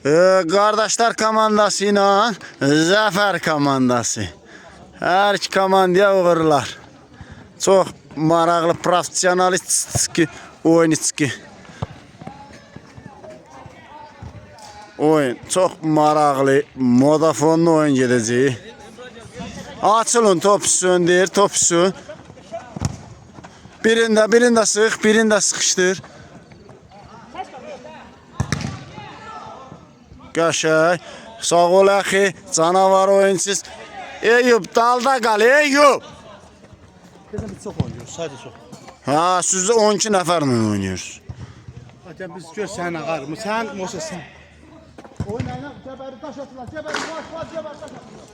Qardaşlar komandası ilə Zəfər komandası. Hər iki komandaya uğurlar. Çox maraqlı, profesionalist oyunçu. Oyun çox maraqlı, modafonlu oyun gedəcək. Açılın, top üstün deyir, top üstün. Birində sıx, birində sıxışdır. Qəşəng. Sağ ol əxi, canavar oyunsuz. Eyüp dalda qal, Eyüp. Biz çox oynuyoruz, sadece çox. Ha, siz 12 nəfərlə oynuyorsunuz. Hakem biz gör sen ağar mı? Sen Mosa sen. Oynayın, ceberi taş atırlar, ceberi baş, ceberi taş atırlar.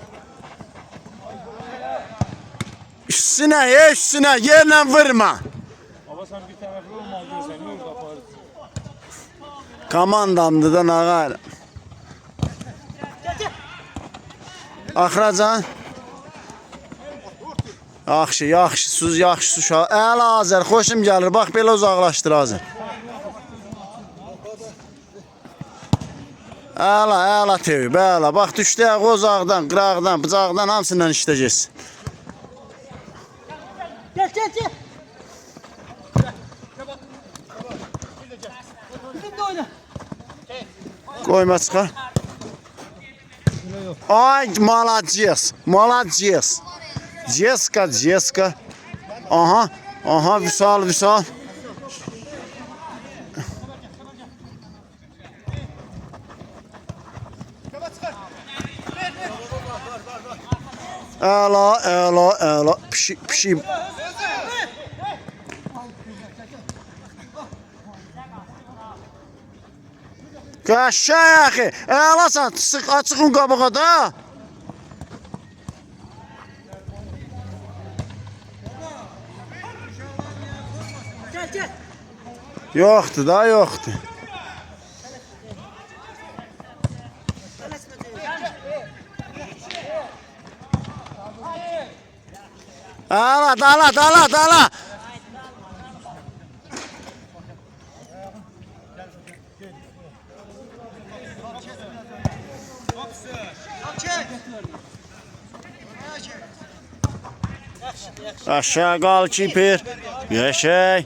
Üstünə, yerlə vurma. Ama sen bir taraflı olma diyorsan ne orada yaparız? Komandamdır da ağar. Axıracan. Yaxşı, siz yaxşı uşaq. Əla Azər, xoşum gəlir. Bax belə uzaqlaşdır Azər. Əla tevib, əla. Bax düşdü qozaqdan, qıraqdan, bıçaqdan hamısından işləyəcəksin. Gel. Bizim de oyna. Qoyma çıxar. Ay, молодец. Ceska. Aha, Vüsal. Əla. Pişi. Qəşəng axı. Əlasan, sıx açığın qabağa da. Gel. Yoxdur. Dala. Aşağı qal kiper. Qəşəng.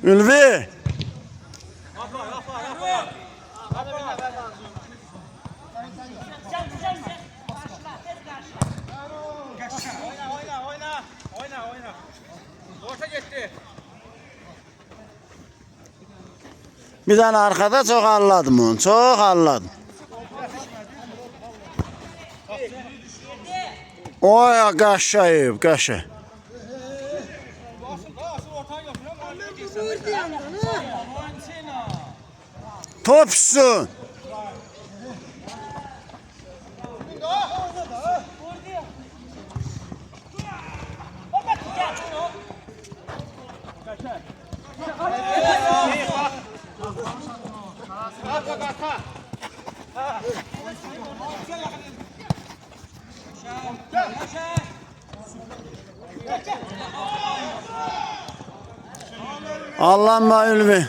Ülvi. Oyna. Orta gitti. Bir dənə arxada çox anladım onu. Çox anladım. Oy, qəşəng. Topsun. Allah'ım Ülvi.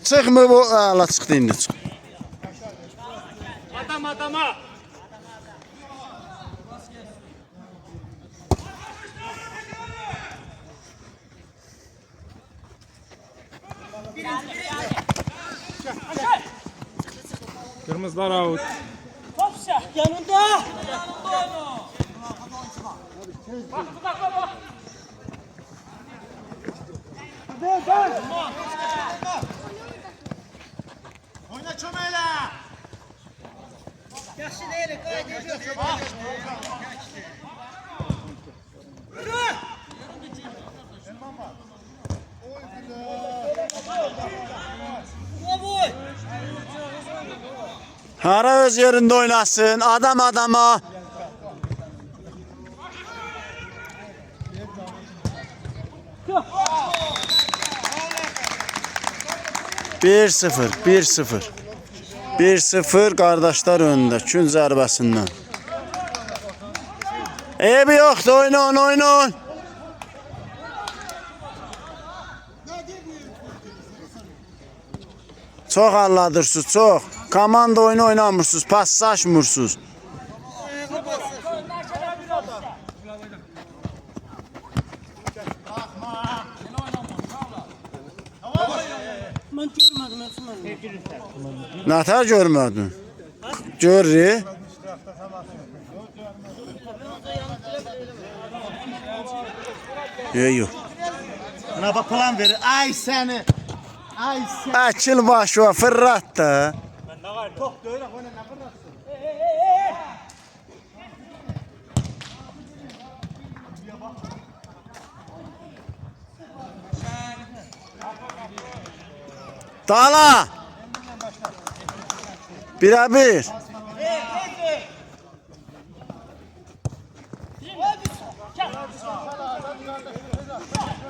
Çıxmı bu? Əla çıxdı indi çıx. Adama. Kırmızılar out. Topsa. Yanında. Oyna çömeyle. Yaxşı değil, kaydediyor. Hara öz yerində oynasın, adam adama. Bir sıfır. 1-0 qardaşlar önündə Kün zərbəsindən. Eybi yoxdur, oynayın. Çox alladırsınız, çox. Komanda oyunu oynamırsınız, paslaşmırsınız. Ben görmedim Osman. Nətər görmədin? Görürük. Yox. Buna bak plan verir. Ay seni. Ay seni. Əkil başı var, fırlat da. Top da öyle oyna ne kırırsın. Dala. Birə-bir.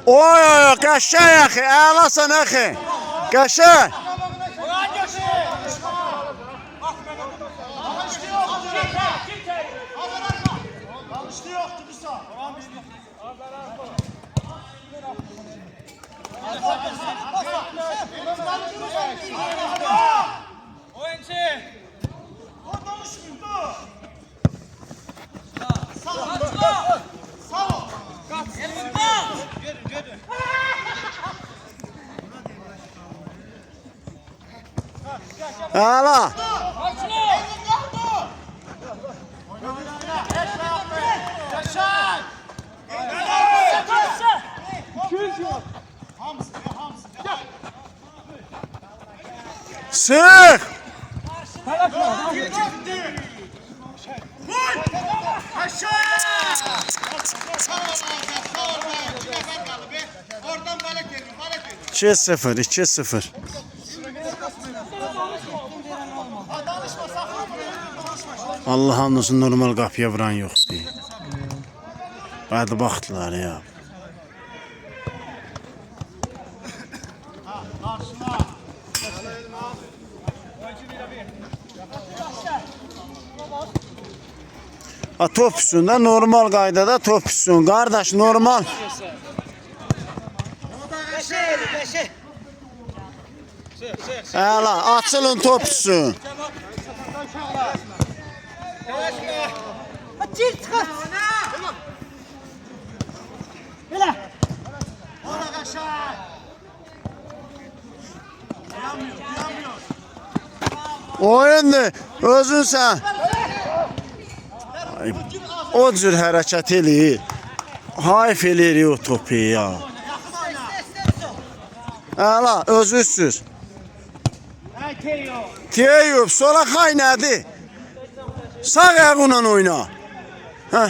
Oy, qəşəng axı, əlasan axı. Qəşəng. Əla. Sık. Oradan balık geliyor, balık geliyor. 2-0, 2-0. Allah hamdolsun normal qapıya vuran yoxdur. Bədbəxtlər ya. Top üstündə normal qaydada top üstün. Qardaş normal. Əla, açılın top üstün. Çık çıkar. Hele. Oyundur, özün sən. Ay, o cür hərəkət eləyir. Hayf eləyir o topu ya. Əla, özüsüz. Teyub, sola xay nədir? Sağ ayağınla oyna. Hə?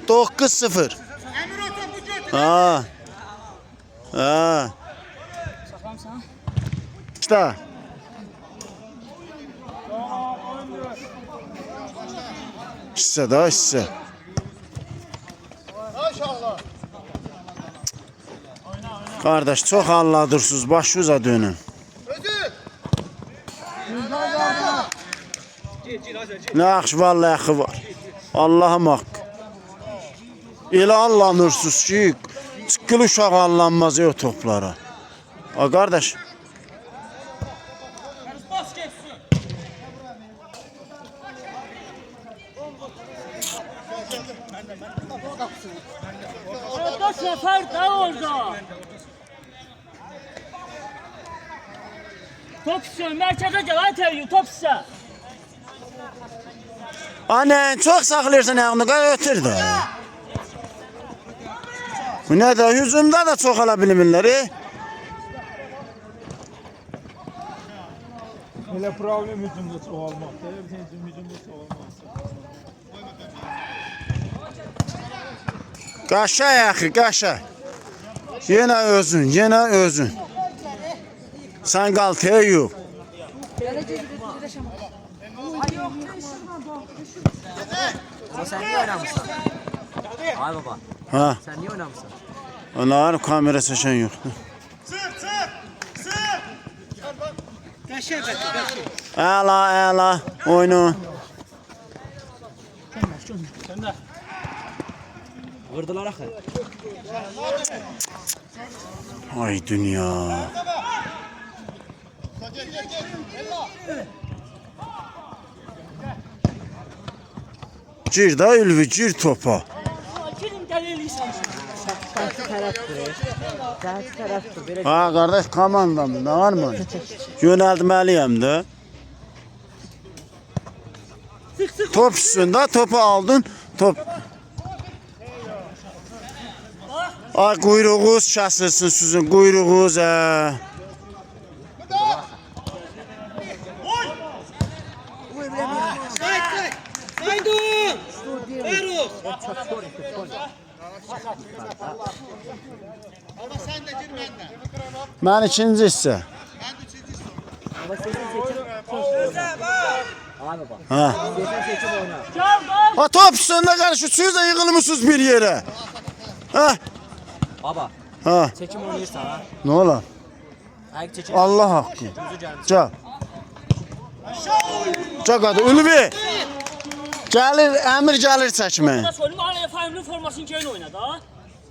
Dokuz sıfır. Ha. Ha. İşte. Hisse daha hisse. Kardeş çok anladırsınız. Başınıza dönün. Ne yaxşı vallahi axı var. Allah'ım haqqı. Elə anlanırsınız ki, çıqqılı uşaq anlanmaz o toplara. A qardaş. Orada sefer de orada. Top istiyor. Merkeze cevap veriyor. Top istiyor. Annen çok saxlayırsan ayağını ötür de. Bu ne de hücumda da çok ala bilmirlər. Elə problem hücumda çoğalmaqda. Hücumda çoğalmaqda. Qaşay axı, qaşay. Yenə özün, yenə özün. Sən qal Teyub. Sen niye oynamışsın? Ay baba. Ha, Sen niye oynamışsın? onların kamera çəkən yoxdur. Sık, sık, sık. Əla, oyunu. Vurdular axı. Ay dünya. Gir da Ülvi, gir topa. Kirim gəlirsən? Qarşı tərəfdir. Qarşı tərəfdir. Belə Ha qardaş, komandamdır, nə var mı? Yönəldməliyəm də. Top üstündə, topu aldın, top. Ay quyruğunuz kəsilsin sizin, quyruğunuz. Mən ikinci hissə. Ay baba. Ha. Seçim oyna. Gəl bax. Ha top üstündə qarışırsınız da yığılmışsınız bir yerə. Ha. Baba, Ha. seçim oynayırsan ha. Nə olar? Ayıq çəkin. Allah haqqı. Gözü gəlmiş. Gəl. Gəl qadı, Ülvi. Gəlir, əmir gəlir çəkməyə. Da söyleyeyim, araya Fahim'in formasını keyin oynadı ha.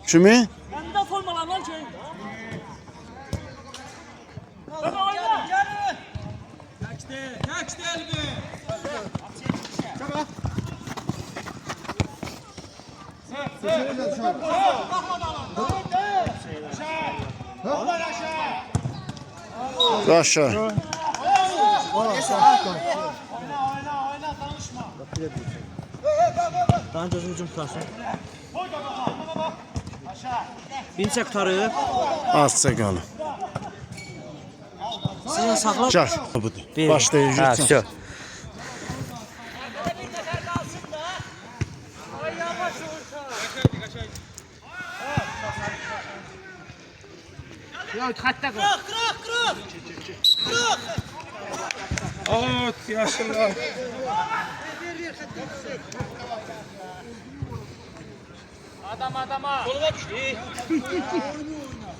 Kimi? Ben de formalarından keyin. Hadi oyna. Qaşa. Daha gözün ucun tutarsın. Binçə qutarıb. Azca qalın. Sizin saxla. Gəl. Budur. Başlayır. Ha, gitsin. всё. At yaşlılar.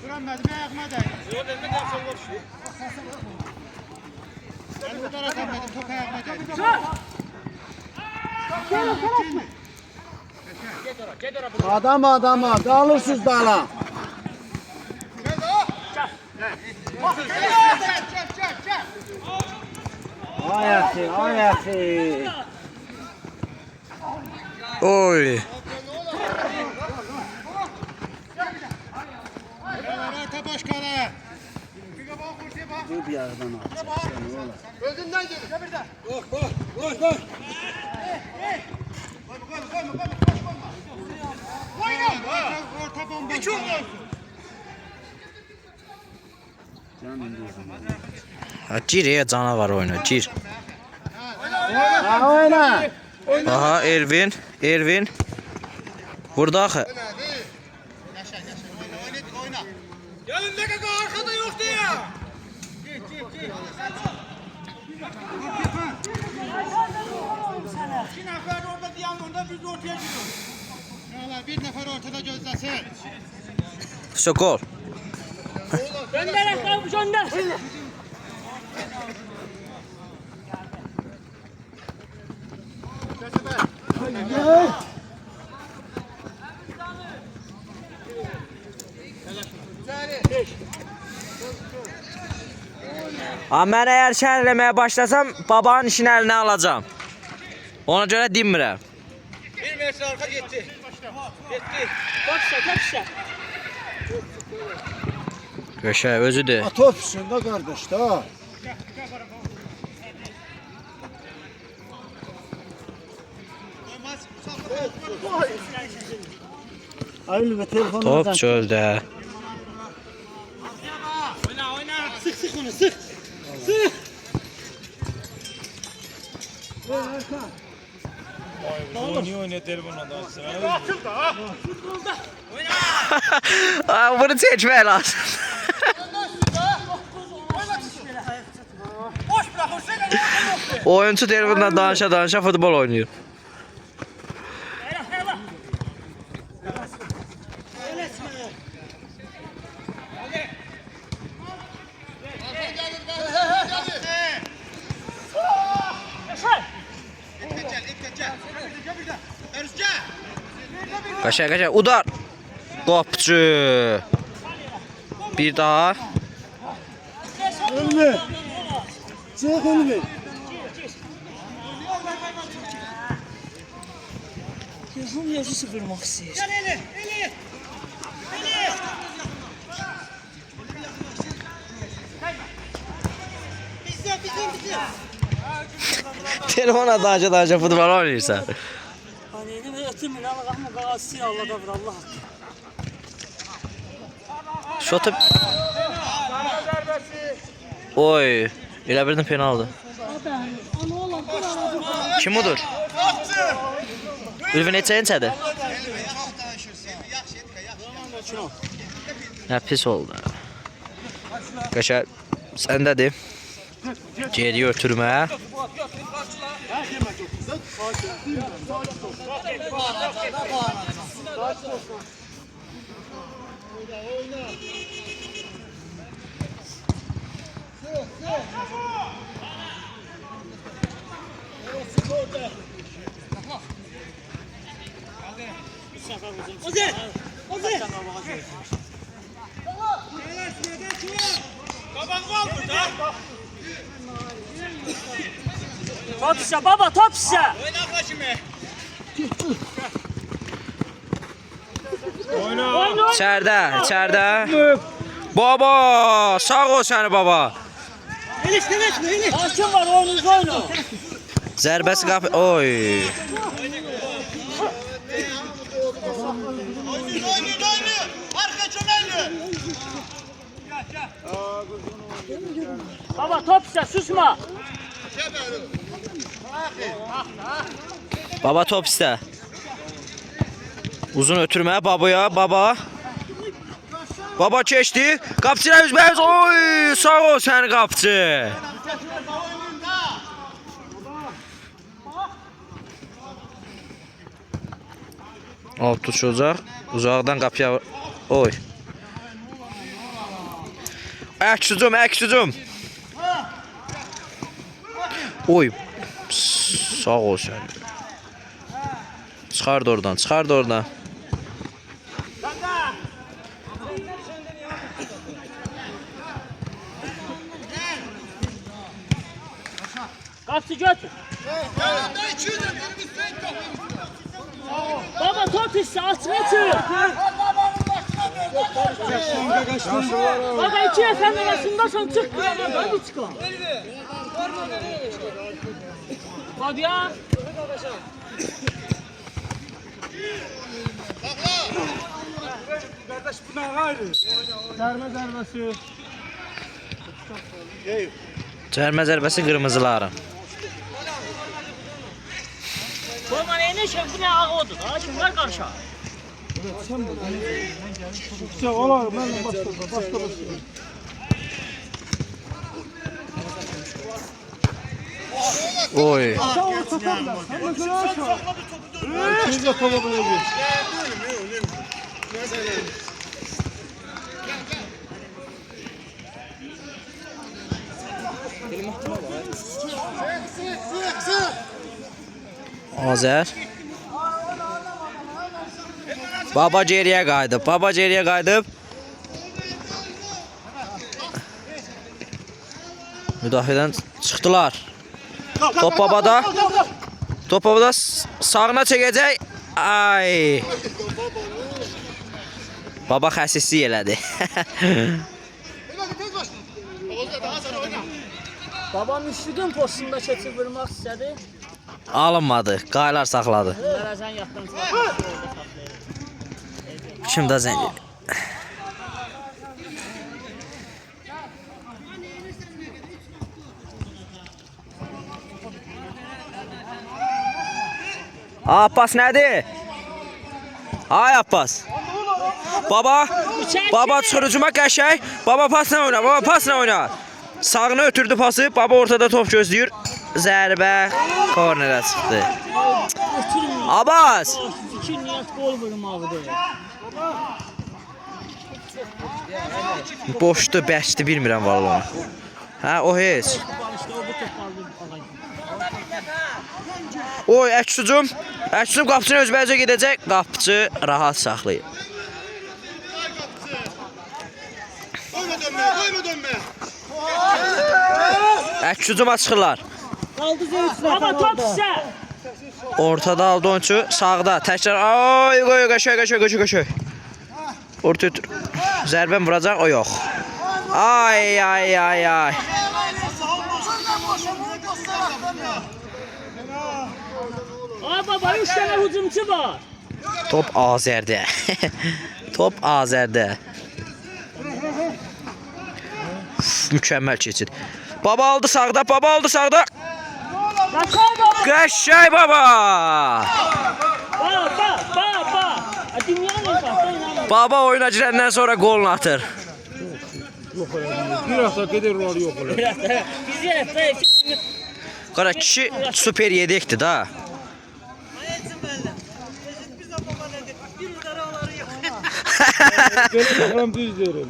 Duranmadım, ayağıma değdi. Yok, elime de sol düştü. Ben bu tarafa atamadım, top ayağıma değdi. Adama, dalırsınız dala. Ay axı. Oy. Orta boş kale. Bu bir yerdən al. Özünden gel. Birden. Koş. Oyna. Orta bomba. Hiç olmaz. Ha, gir ya canavar oyna, gir. Ha, oyna. Aha, Ervin. Burada axı. Oyna. Gelin ne kadar arkada yok diye. İki nefer orada diyen onda biz ortaya gidiyoruz. Bir nefer ortada gözlesin. Все, gol. Gönder ayakkabı gönder. Ha, mən əgər şəhər eləməyə başlasam, babanın işini əlinə alacağım. Ona görə dinmirəm. Bir metre arka gitti. Gitti. Başla. Göşə, özüdür. Ha, top üstündə qardaş da. Ay Ülvi, telefonu Top çöldə. Oyna. Sık onu sık. Niye oynuyor telefonla da açsın? Ha, bunu seçmək lazım. Boş bırakırsan Oyuncu telefonla danışa futbol oynayır. Qaşaq. Udar. Qopçu. Bir daha. Ölme. Çık ölme. Gözüm yaşı sıfırmak istəyir. Telefona daha futbol oynayırsan. Hani ne ötürmün Allah'ım qağası Allah da vur Allah. Şotu. Oy. Elə birdən penaldı. Kim odur? Ülvi neçədir? Nə pis oldu. Qaşaq səndədir. Geriyə ötürmə. Top işe baba top işe. İçərdə. Baba, sağ ol səni baba. Hakim var oyunu. Zərbəsi qapı. Oy. Baba top işe susma. Baba top istə. Uzun ötürmə babaya, baba. Baba keçdi. Qapçıya üzbəyiz. Oy, sağ ol səni qapçı. Alt tutacaq. Uzaqdan qapıya. Oy. Əks hücum. Oy. Sağ ol sən. Çıxardı oradan. Kapsı götür. Baba top işe açma çığır. Baba iki efendi arasındasın çık. Hadi çıkalım. Hadi ya. Kardeş buna gayrı. Zərmə zərbəsi. Cərmə zərbəsi qırmızıların. Forma neyine şey bu ne ağı oldu. Daha kimler karşı? Şey olar, mənlə başla. Oy. İkinci de topa böyle bir. Azər. Baba geriyə qayıdıb. Müdafiədən çıxdılar. Top babada sağına çəkəcək. Ay. Baba xəsislik elədi. Babam üşüdün postunda keçib vurmaq istədi. Alınmadı. Qaylar saxladı. Verəsən yatdan çıxartdı. Kim də zəng edir? Abbas nədir? Ay Abbas. Baba çıxır hücuma qəşəng. Baba pasla oyna. Sağına ötürdü pası. Baba ortada top gözləyir. Zərbə kornerə çıxdı. Abbas. Fikir niyyət gol vurmaqdır. Boşdu, bəşdi, bilmirəm vallahi. Hə, o heç. İşte o bu top aldı ağay. Oy, əks hücum. Əksüm qapıçını özbəyəcə gedəcək. Qapıçı rahat saxlayır. Koyma dönme. Əksücuma çıxırlar. Baba top sizə. Ortada aldı oyuncu. Sağda. Təkrar. Ay qoy qəşəng. Orta ötür. Zərbən vuracaq. O yox. Ay. Ay baba 3 tane hücumçu var. Top Azərdə. Top Azərdə. Mükəmməl keçid. Baba aldı sağda. Qəşəng baba. Baba. Dünyanın başına. Baba oyuna girəndən sonra qolunu atır. Bir hafta gedir rol yok olur. Biz yerə Qara kişi super yedekdir da. Hem düz değil öyle.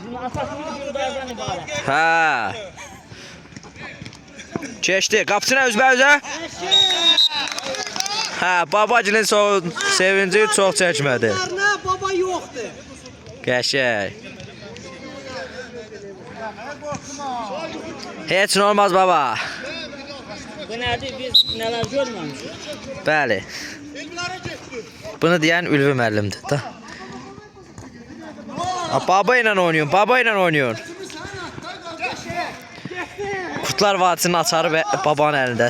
Bunu atasını bir dayazdan ibarət. Hə. Keçdi. Qapısına özbəyüzə. Hə, babacının sevinci çox çəkmədi. Baba yoxdur. Qəşəng. Heç nə olmaz baba. Bu nədir biz nələr görməmişik. Bəli. Bunu deyən Ülvi müəllimdir da. Baba ilə oynayın. Qurtlar Vadisinin açarı və babanın əlində.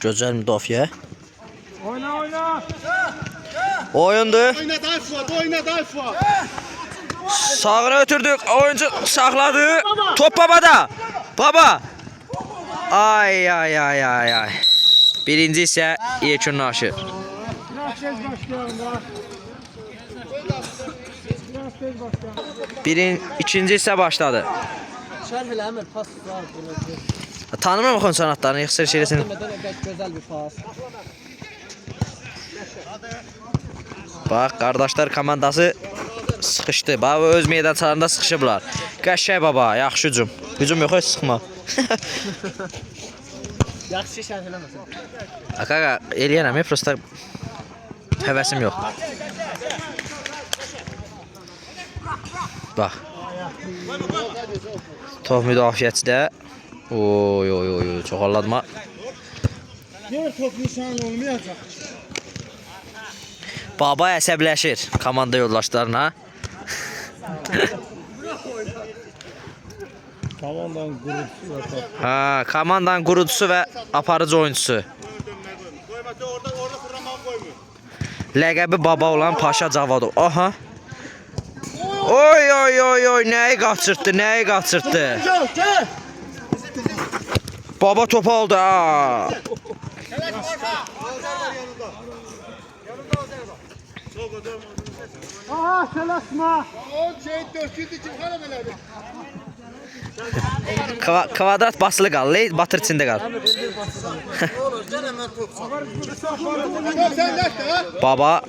Gözəl müdafiə. Oyna. Oyundur. Oyna Dalfuat. Sağına ötürdük. Oyuncu saxladı. Top babada. Baba. Ay. Birinci isə yekunlaşı. İkinci isə başladı. Şərh eləmir, pas var belə. Tanımır mı sanatlarını? Yoxsa şeyləsin? Gözəl bir pas. Bax, qardaşlar komandası sıxışdı. Bax, öz meydançalarında sıxışıblar. Qəşəng baba, yaxşı hücum. Hücum yox, sıxma. Yaxşı şərh eləməsin. Qaqa, eləyənəm, prosta həvəsim yox. Bax. Top müdafiəçidə. Oy, çox alladıma. Gör top nişanlı olmayacaq. Baba əsəbləşir komanda yoldaşlarına. Komandanın gurultusu var. Ha, komandanın qurucusu və aparıcı oyuncusu. Orada fırlamağı koymuyor. Ləqəbi baba olan Paşa Cavadov. Aha. Oy, nəyi qaçırtdı. Gel. Baba topu aldı. Aha selasma. O şey 400 için xarab elədi. Kvadrat basılı qal, batır içində qal.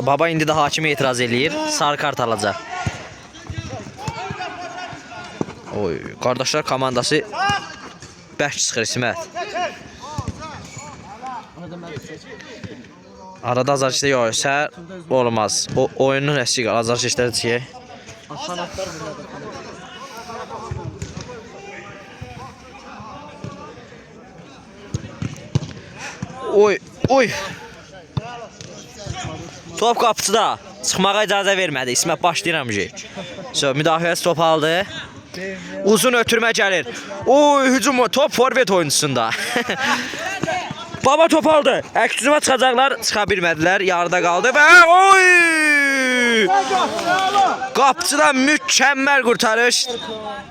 Baba indi də hakimə etiraz eləyir. Sarı kart alacaq. Oy, qardaşlar komandası bərk çıxır İsmət. Arada azarkeşdə yox, səhər olmaz. O oyunun rəssi qal, azarkeşləri çıxır. Kanatlar burada. Oy. Top qapıçıda. Çıxmağa icazə vermədi. İsmət başlayıram. Müdafiəsi top aldı. Uzun ötürmə gəlir. Oy, hücum top forvet oyuncusunda. Baba top aldı. Əks-hücuma çıxacaqlar, çıxa bilmədilər. Yarıda qaldı və oy! Qapıçıdan mükəmməl qurtarış.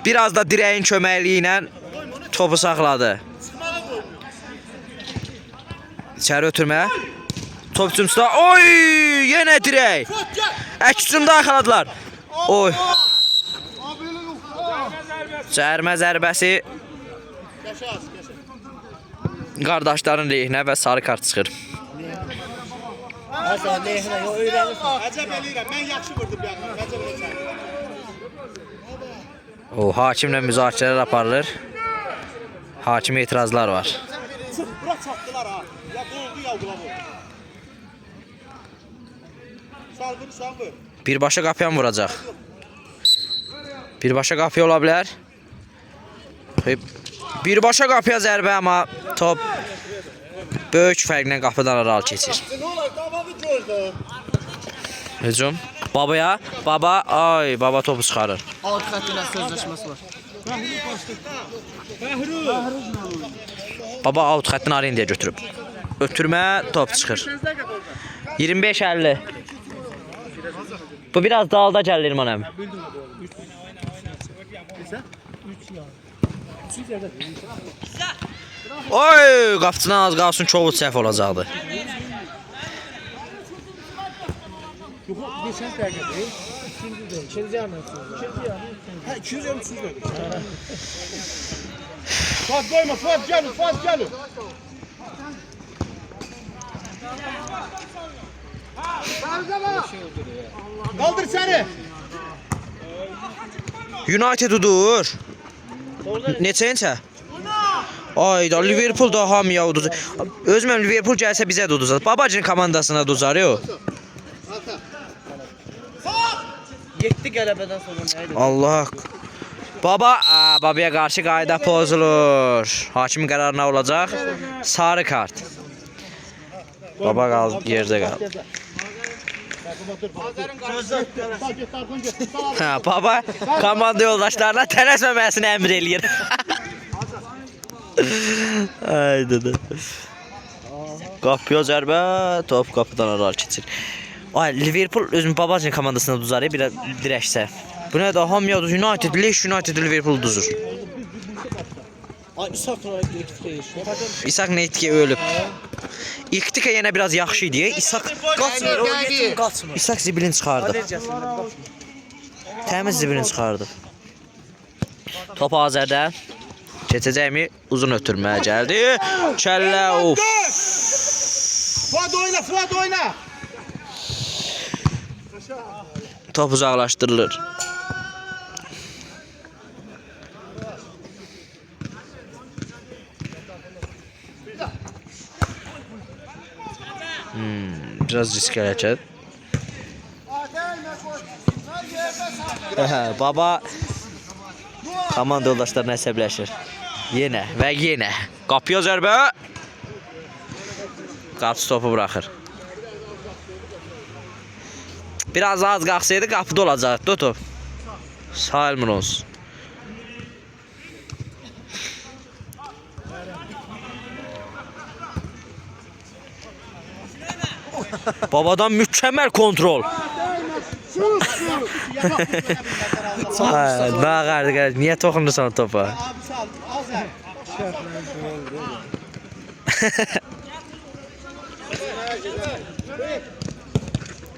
Biraz da dirəyin köməkliyi ilə topu saxladı. İçəri ötürmə. Top hücumçuda. Oy! Yenə dirək. Əks-hücumda yaxaladılar. Oy! Cərmə zərbəsi qardaşların lehinə və sarı kart çıxır. Əcəb eləyirəm. Mən yaxşı vurdum yanına. Əcəb eləyirəm. O hakimlə müzakirələr aparılır. Hakim etirazlar var. Bura çatdılar ha. Ya qoldu ya qulağı. Saldır, saldır. Birbaşa qapıya mı vuracaq? Birbaşa qapıya ola bilər. Birbaşa qapıya zərbə, amma top böyük fərqlə qapıdan aralı keçir. Ne olar? Davamı gördü. Hücum. Babaya. Baba. Ay, baba topu çıxarır. Alt xəttinə sözləşməsi var. Baba out xəttini arayın deyə götürüb. Ötürmə, top çıxır. 25-50. Bu biraz dalda gəlir İrman əmi. Oy, qapıçıdan az qalsın çoğu səhv olacaqdı. Geçen dəqiqə deyil. İkinci yarım. Ha, 200 yarım 300 verdik. Fuat koyma, Fuat gelin, Fuat gelin. Kaldır seni. United udur. Neçəncə? Ay da Liverpool da hamıya uduzur. Özüməm Liverpool gəlsə bizə də uduzar. Babacının komandasına da uduzar yo. 7 qələbədən sonra nə idi? Allah. Babaya qarşı qayda pozulur. Hakimin qərarına olacaq sarı kart. Baba qaldı yerdə qaldı. Baba komanda yoldaşlarına tələsməməsini əmr eləyir. Ayda. Qapıya zərbə, top qapıdan aralı keçir. Ay, Liverpool özünün babacının komandasına uduzar, bir dirəksə. Bu nə də hamıya uduzur. United, Leeds United Liverpool uduzur. Ay, İshak Nayetki. İshak Neytki ölüb. İktika yenə biraz yaxşı idi. İshak Qaçmır, o yetim qaçmır. İshak zibilini çıxardı. Təmiz zibilini çıxardı. Top Azərdən. Keçəcəkmi? Uzun ötürməyə gəldi. Kəllə, of. Fuat oyna, Fuat oyna. Top uzaqlaşdırılır. Biraz risk hərəkət. Baba komanda yoldaşlarına əsəbləşir. Yenə və yenə. Qapıya zərbə. Qapısı topu buraxır. Biraz az qalxsaydı qapıda olacaqdı o top. Salmın olsun. Babadan mükemmel kontrol. Daha qardı. Niye toxunursan topa? Abi sal, Azer.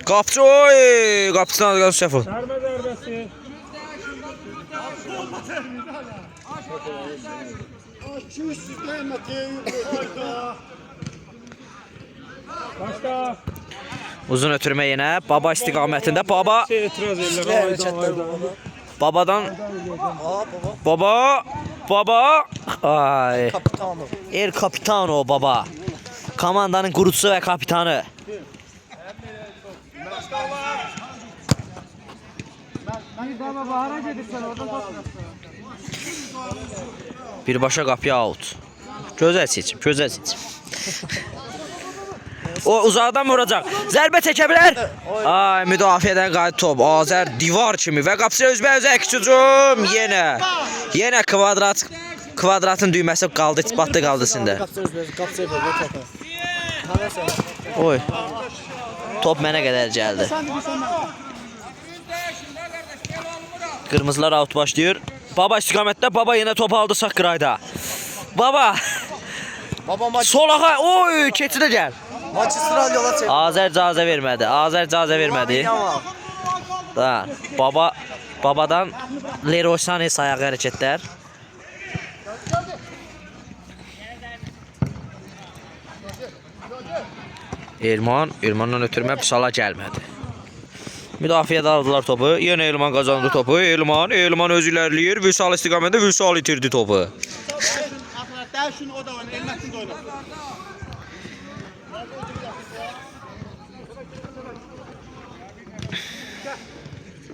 Qapçı oy! Qapçıdan az qalsın səhv oldu. Zərbə zərbəsi. Başla. Uzun ötürmə yenə. Baba istiqamətində. Baba. Etiraz edirlər. Babadan. Baba. Ay. Kapitano. El Capitano baba. Komandanın qurucusu və kapitanı. Baba bahara gedirsən, oradan tapmırsan. Birbaşa qapıya out. Gözəl seçim, gözəl seçim. O uzaqdan vuracaq. Zərbə çəkə bilər. Ay, müdafiədən qayıt top. Azər divar kimi və qapıya üzbə-üzə hücum. Yenə kvadratın düyməsi qaldı, batdı qaldısında. Qapıya belə topa. Oy. Top mənə qədər gəldi. Qırmızılar out başlayır. Baba istiqamətdə. Baba yenə top aldı sağ qırayda. Baba. Solağa. Oy, keçidə gəl. Maçı sıralı yola çevir. Azər icazə vermədi. Da. Babadan Leroy Sané sayaq hərəkətlər. Ermandan ötürmə Psala gəlmədi. Müdafiədə aldılar topu. Yenə Elman qazandı topu. Elman özü ilərləyir. Vüsal istiqamətində Vüsal itirdi topu. Dəl şunu o da oynar, Elmətin də oynar.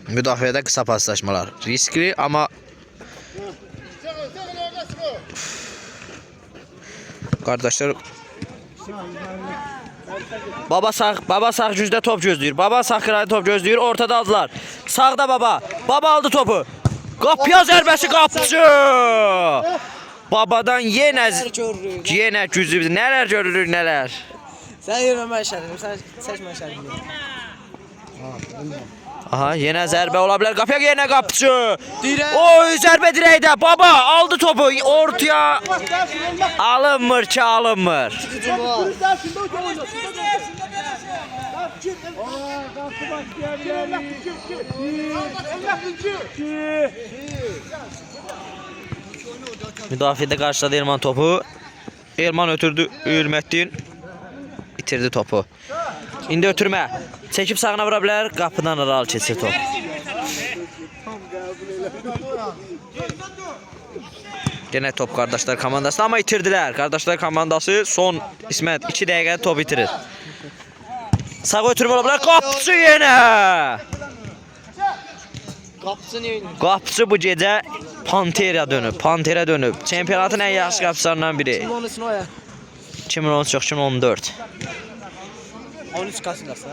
Müdafiədə qısa paslaşmalar. Riskli, amma qardaşlar Baba sağ gücdə top gözləyir. Baba sağ qırayda top gözləyir. Ortada aldılar. Sağda Baba. Baba aldı topu. Qapıya zərbəsi qapıcı. Babadan yenə güclü. Nələr görürük, nələr. Sen yürüme ben şerdim. Sen seçme şerdim. Aha, yenə zərbə ola bilər. Qapıya yenə qapıcı. Oy, zərbə dirəkdə. Baba aldı topu ortaya. Alınmır ki, alınmır. Müdafiədə qarşıladı Elman topu. Elman ötürdü Ürmətdin. İtirdi topu. İndi ötürmə. Çəkib sağına vura bilər. Qapıdan aralı keçir top. Yenə top qardaşlar komandasında, amma itirdilər. Qardaşlar komandası son İsmət 2 dəqiqədə top itirir. Sağ ötürmə ola bilər. Qapıcı yenə. Kapısı niye oynuyor? Qapıcı bu gecə Panterə dönüb. Çempionatın ən yaxşı qapıcılarından biri. Kim onu o ya? 2013 yox, 2014. 13 kasırlarsa.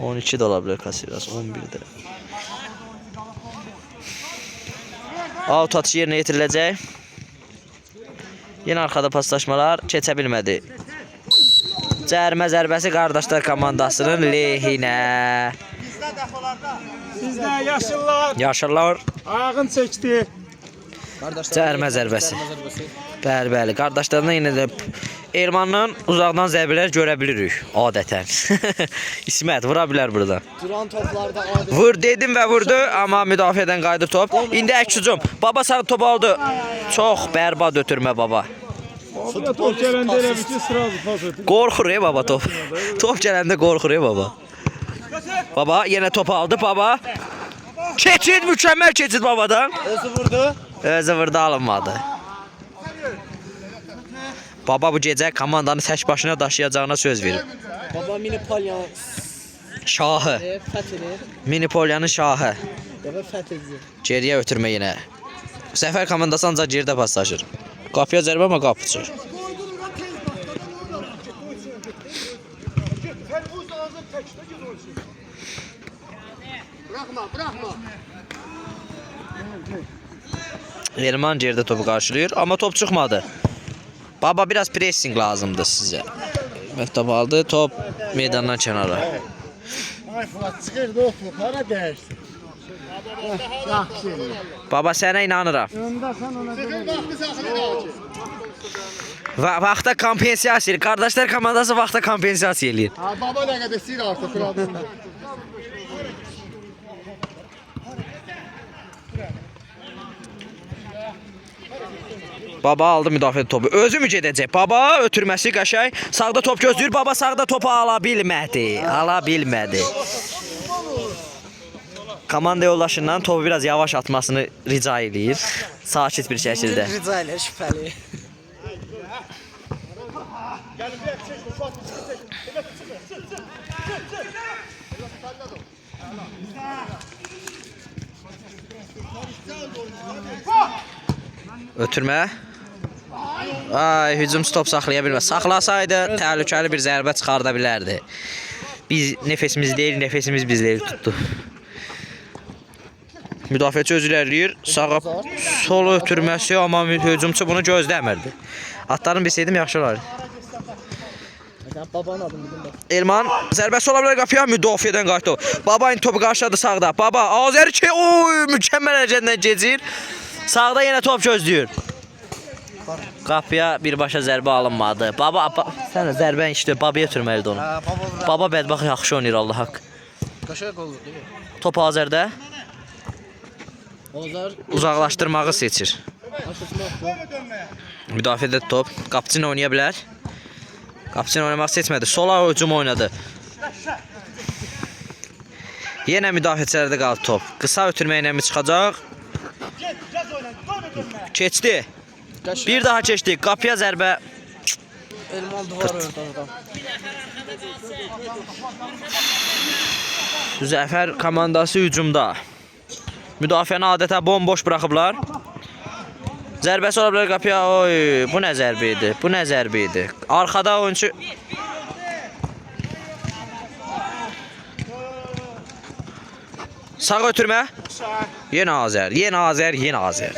12 də ola bilər Casillas, 11-də. Out atışı yerinə yetiriləcək. Yenə arxada paslaşmalar keçə bilmədi. Cərmə zərbəsi qardaşlar komandasının lehinə. Sizdə yaşıllar ayağın çəkdi. Cərmə zərbəsi. Bəli. Qardaşlarına yenə də Elmanın uzaqdan zərbələr görə bilirik adətən. İsmət vura bilər buradan. Duran toplarda adeta. Vur dedim və vurdu, amma müdafiədən qayıdı top. İndi əks hücum. Baba sarı topu aldı. Çox bərbad ötürmə Baba. Top gələndə elə bir ki, sırazı pas ötür. Qorxur Baba top. Top gələndə qorxur Baba. Baba yenə topu aldı Baba. Keçid, mükəmməl keçid Babadan. Özü vurdu. Özü vurdu, alınmadı. Baba bu gecə komandanı tək başına daşıyacağına söz verir. Baba mini palyan. Şahı. Fethini. Mini polyanın şahı. Baba fethedi. Geriyə ötürmə yenə. Səfər komandası ancaq geridə paslaşır. Qapıya zərbə, amma qapıcı. Bırakma. Elman geridə topu qarşılayır, amma top çıxmadı. Baba biraz pressing lazımdır sizə. Məktəb aldı, top meydandan kənara. Ay Fuat çıxırdı o toplara dəyərsin. Yaxşı. Baba sənə inanıram. Öndə sən ona görə. Vaxtı saxlayır. Vaxta kompensasiya eləyir. Qardaşlar komandası vaxta kompensasiya eləyir. Ha baba nə qədər istəyir artıq Fuatın. Baba aldı müdafiə topu. Özü mü gedəcək? Baba ötürməsi qəşəng. Sağda top gözləyir. Baba sağda topu ala bilmədi. Komanda yoldaşından topu biraz yavaş atmasını rica eləyir. Sakit bir şəkildə. Rica ilə şübhəli. Ötürmə. Ay, hücum stop saxlaya bilməz. Saxlasaydı təhlükəli bir zərbə çıxarda bilərdi. Biz nəfəsimiz deyil, nəfəsimiz bizləri tutdu. Müdafiəçi özü ilərləyir. Sağa sol ötürməsi, amma hücumçu bunu gözləmirdi. Atlarını bilsəydim yaxşı olardı. Babanın adını bildim bak. Elman zərbəsi ola bilər qapıya, müdafiədən qayıtdı. Baba indi topu qarşıladı sağda. Baba Azəri ki, oy, mükəmməl əcəndən keçir. Sağda yenə top gözləyir. Qapıya birbaşa zərbə alınmadı. Baba sən zərbən işte babaya ötürməlidir onu. Baba bədbax yaxşı oynayır Allah haqq. Qaşaq oldu değil mi? Top Azərdə Azər uzaqlaşdırmağı seçir. Müdafiədə top. Qapıcı ilə oynaya bilər. Qapıcı ilə oynamaq seçmədi. Sola hücum oynadı. Yenə müdafiəçilərdə qaldı top. Qısa ötürməklə mi çıxacaq? Keçdi. Bir daha keçdi. Qapıya zərbə. Elman duvar ördü oradan. Zəfər komandası hücumda. Müdafiəni adətə bomboş buraxıblar. Zərbəsi ola bilər qapıya. Oy, bu nə zərbə idi? Bu nə zərbə idi? Arxada oyunçu sağ ötürmə. Yenə Azər, yenə Azər, yenə Azər.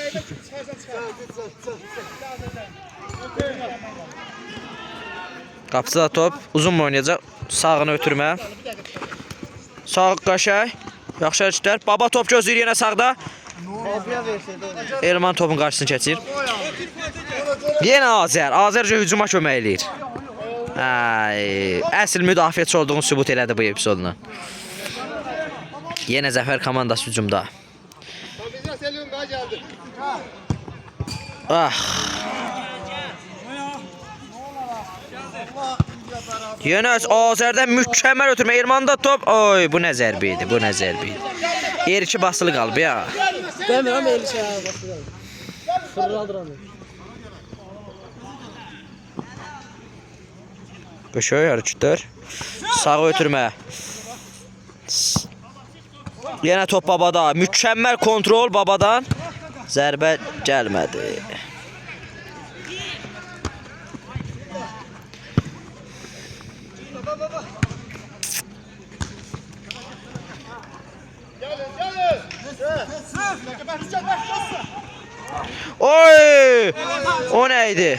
Qapıda top, uzun mu oynayacaq? Sağını ötürmə. Sağ qaşay. Yaxşı hərəkətlər. Baba top gözləyir yenə sağda. Babaya verseydi. Elman topun qarşısını keçir. Yenə Azər. Azərcə hücuma kömək eləyir. Ay, əsl müdafiəçi olduğunu sübut elədi bu epizodla. Yenə Zəfər komandası hücumda. Ah. Yenə Azərdən mükəmməl ötürmə. Elmanda top. Oy, bu nə zərbə idi? Bu nə zərbə idi? Erki basılı qalıb ya. Demirəm elə şey başlayır. Fırladıram. Qəşəng hərəkətlər. Sağ ötürmə. Yenə top babada. Mükəmməl kontrol babadan. Zərbə gəlmədi. Oy! O neydi?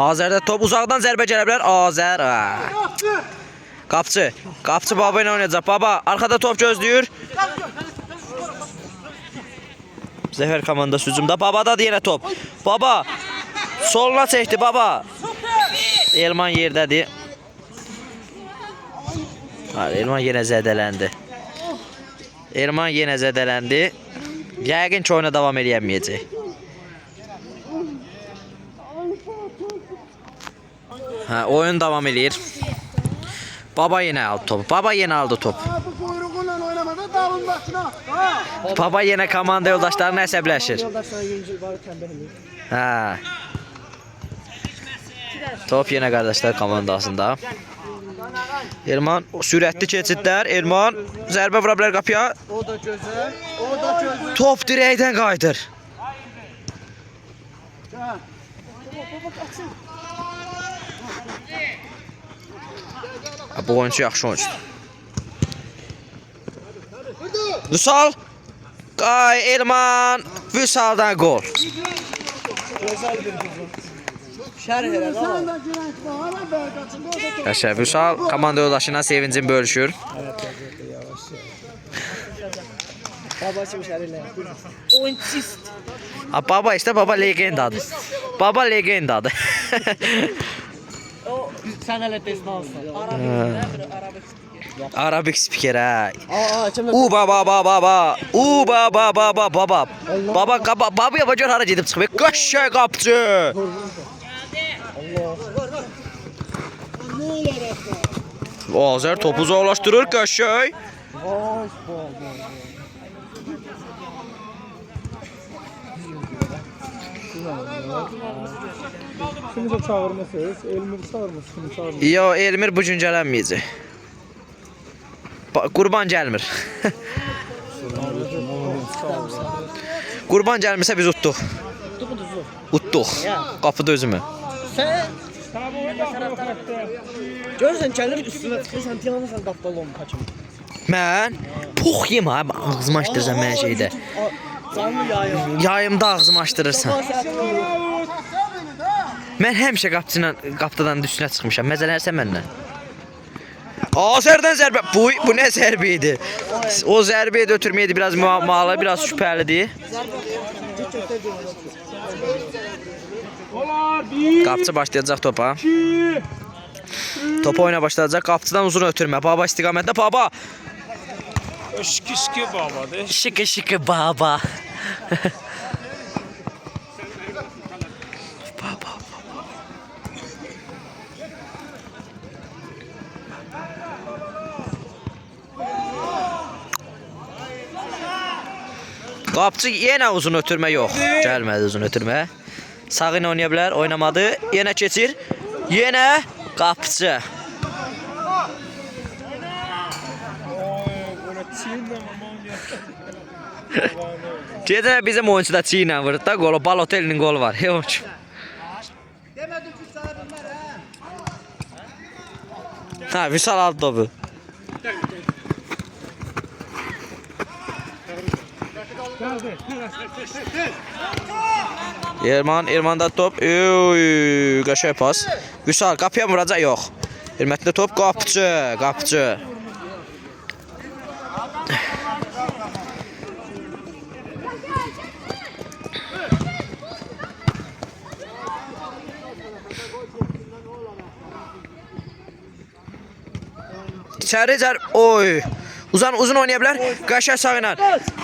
Azərdə top uzaqdan zərbə gələ bilər. Azər. Qapçı. Qapçı baba ilə oynayacaq. Baba arxada top gözləyir. Zəfər komandası hücumda. Babadadır yenə top. Baba soluna çəkdi baba. Elman yerdədir. Elman yenə zədələndi. Elman yenə zədələndi. Yəqin ki oyuna davam eləyəməyəcək. Ha, oyun davam eləyir. Baba yenə aldı topu. Baba yenə aldı top. Baba yenə komanda yoldaşlarına əsəbləşir. Yoldaşlar yüngül var tənbəh eləyir. Ha. Top yenə qardaşlar komandasında. Elman sürətli keçidlər. Elman zərbə vura bilər qapıya. O da gözəl. O da gözəl. Top dirəkdən qayıdır. Bu oyuncu yaxşı oyuncudur. Vüsal. Qay Elman. Vüsaldan gol. Şərh elə ha. Qəşəng Vüsal komanda yoldaşına sevincini bölüşür. Baba kimi şərh elə. Oyunçist. Baba işte baba legendadır. Baba legendadır. O sən elə tez alsan. Arabik spiker ha. Kimdə? Baba. Baba baba yapacaq hara gedib çıxıb. Qəşəng qapçı. Azər topu uzaqlaşdırır qəşəng. Kimsə çağırmısınız? Elmir çağırmısınız? Kimi çağırmısınız? Yo, Elmir bu gün gələnməyəcək. Qurban gəlmir. Qurban gəlmirsə biz utduq. Utduq. Qapıda özümü. Sən görürsən gəlir üstünə çıxırsan, diyanırsan qapdalı olma kaçım. Mən pux yema, ağzımı açdırırsan mənə şeydə. Canlı yayım. Yayımda ağzımı açdırırsan. Mən həmişə qapıdan üstünə çıxmışam. Məzələnirsən məndən. Azərdən zərbə. Bu nə zərbə idi? O zərbəyə də ötürməyədi biraz müəmmalı, biraz şübhəlidir. Qapıcı başlayacaq topa. Topu oyuna başlayacaq. Qapıcıdan uzun ötürmə. Baba istiqamətdə. Baba. Şiki babadır. Şıkı baba. Qapıcı yenə uzun ötürmə yox. Gəlmədi uzun ötürmə. Sağ ilə oynaya bilər, oynamadı. Yenə keçir. Yenə qapıcı. Gedənə bizim oyuncu da çiğnə vurdu da qolu. Balotelli'nin qolu var. Yox. Demedim ki sana bunlar ha. Ha, Vüsal aldı topu. Erman'da top. Oy, qaşay pas. Vüsal qapıya mı vuracaq? Yox. Hörmətli top qapıcı. İçəri. Oy. Uzun oynaya bilər. Qaşay sağ ilə.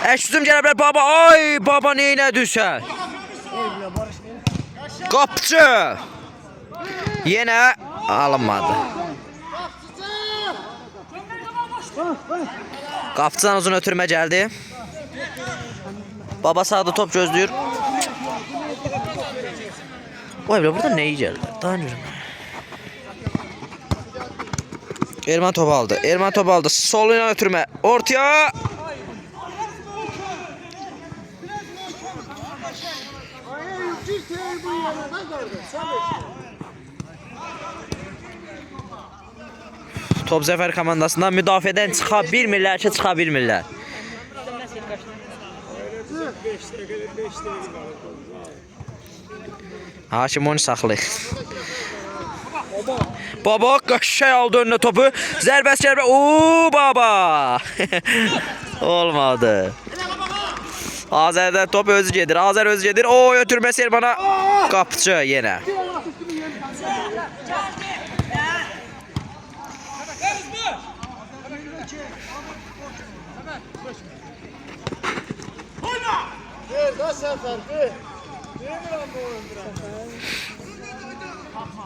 Əks-hücum gələ bilər. Baba. Ay, baba neynədi sən? Qapıcı. Yenə alınmadı. Qapıcıdan uzun ötürmə gəldi. Baba sağda top gözləyir. Vay be, burada nə gəldi? Daha görüm. Erman top aldı. Sol ilə ötürmə. Ortaya. Top Zəfər komandasından müdafiədən çıxa bilmirlər ki, çıxa bilmirlər. Haşim onu saxlayır. Baba qaşay aldı önünə topu. Zərbəsi gəlbə. Oo baba. Olmadı. Azərdən top özü gedir. Azər özü gedir. O ötürməsi Ermana. Qapıcı yenə.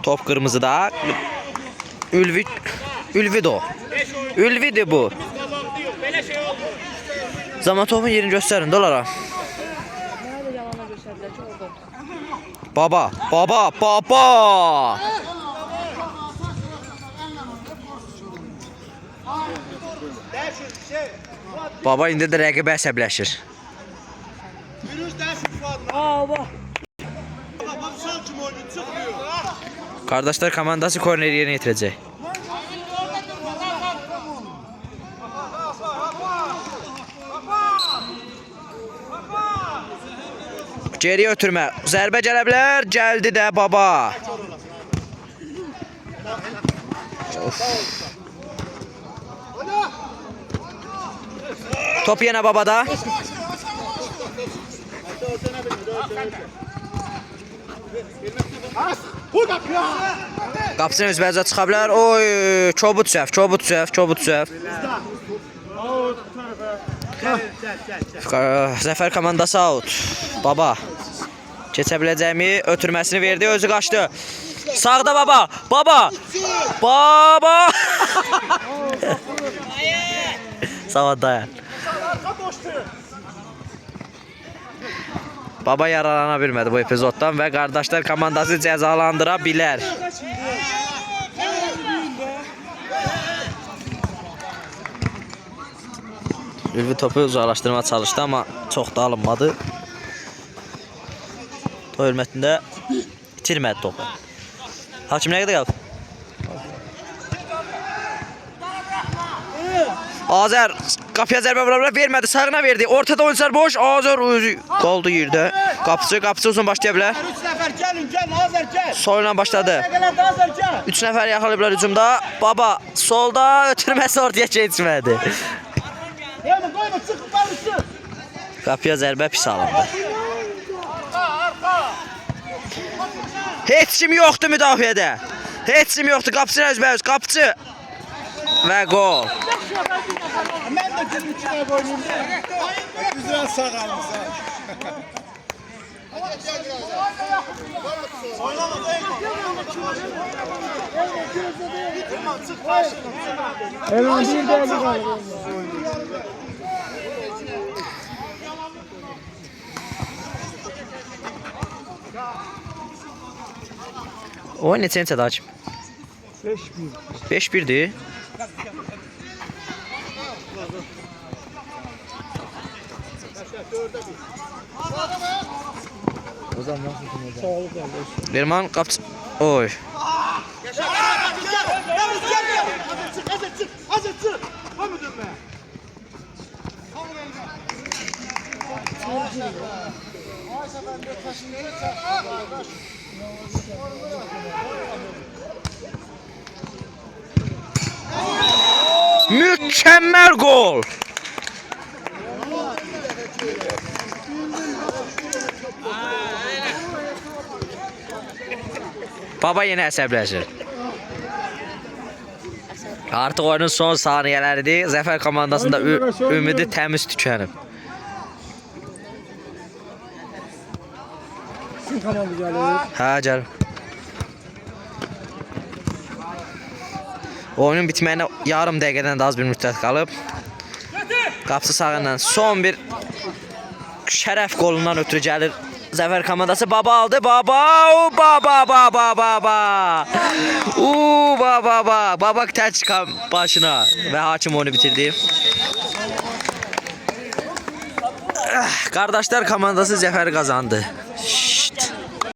Top qırmızıda. Ülvidir bu. Zamatovun yerini göstərin dolara. Baba. Baba indi də rəqibə əsəbləşir. Kardeşler komandası korneri yerine getirecek. Geriye ötürmə. Zərbə gələ bilər. Gəldi də baba. Of. Top yenə babada. Qapısını özbəcə çıxa bilər. Oy, çobud səhv. Zəfər komandası out. Baba. Keçə biləcəyimi ötürməsini verdi, özü qaçdı. Sağda baba. Sağ ol dayan. Baba yararlana bilmədi bu epizoddan və qardaşlar komandası cəzalandıra bilər. Ülvi topu uzaqlaşdırma çalışdı, amma çox da alınmadı. O hörmətində itirmədi topu. Hakim nə qədər qaldı? Azər qapıya zərbə vura bilər, vermədi, sağına verdi. Ortada oyuncular boş, Azər özü qaldı yerdə. Qapıcı uzun başlaya bilər. 3 nəfər gəlin, Azər gəl. Sol ilə başladı. Azər gəl. 3 nəfər yaxalayıblar hücumda. Baba solda ötürməsi ortaya keçmədi. Qoyma, çıx, barışsın. Qapıya zərbə pis alındı. Heç kim yoxdur müdafiədə. Heç kim yoxdur. Qapıçı özbəüz. Qapıçı. Və gol. Mən də gülüm içine koyayım. Güzel sağalmışsın. Elon bir de bir O neçəncədir hakim? 5-1. 5-1'dir. Verman qapıçı. Oy. Mükemmel gol. Baba yenə əsəbləşir. Artıq oyunun son saniyələridir. Zəfər komandasında ümidi təmiz tükənib. Kim komanda gəlir? Hə, gəl. Oyunun bitməyinə yarım dəqiqədən də az bir müddət qalıb. Qapısı sağından son bir şərəf golundan ötürü gəlir. Zəfər komandası baba aldı. Baba! Baba! Baba tək çıxan başına və hakim onu bitirdi. Qardaşlar komandası zəfəri qazandı.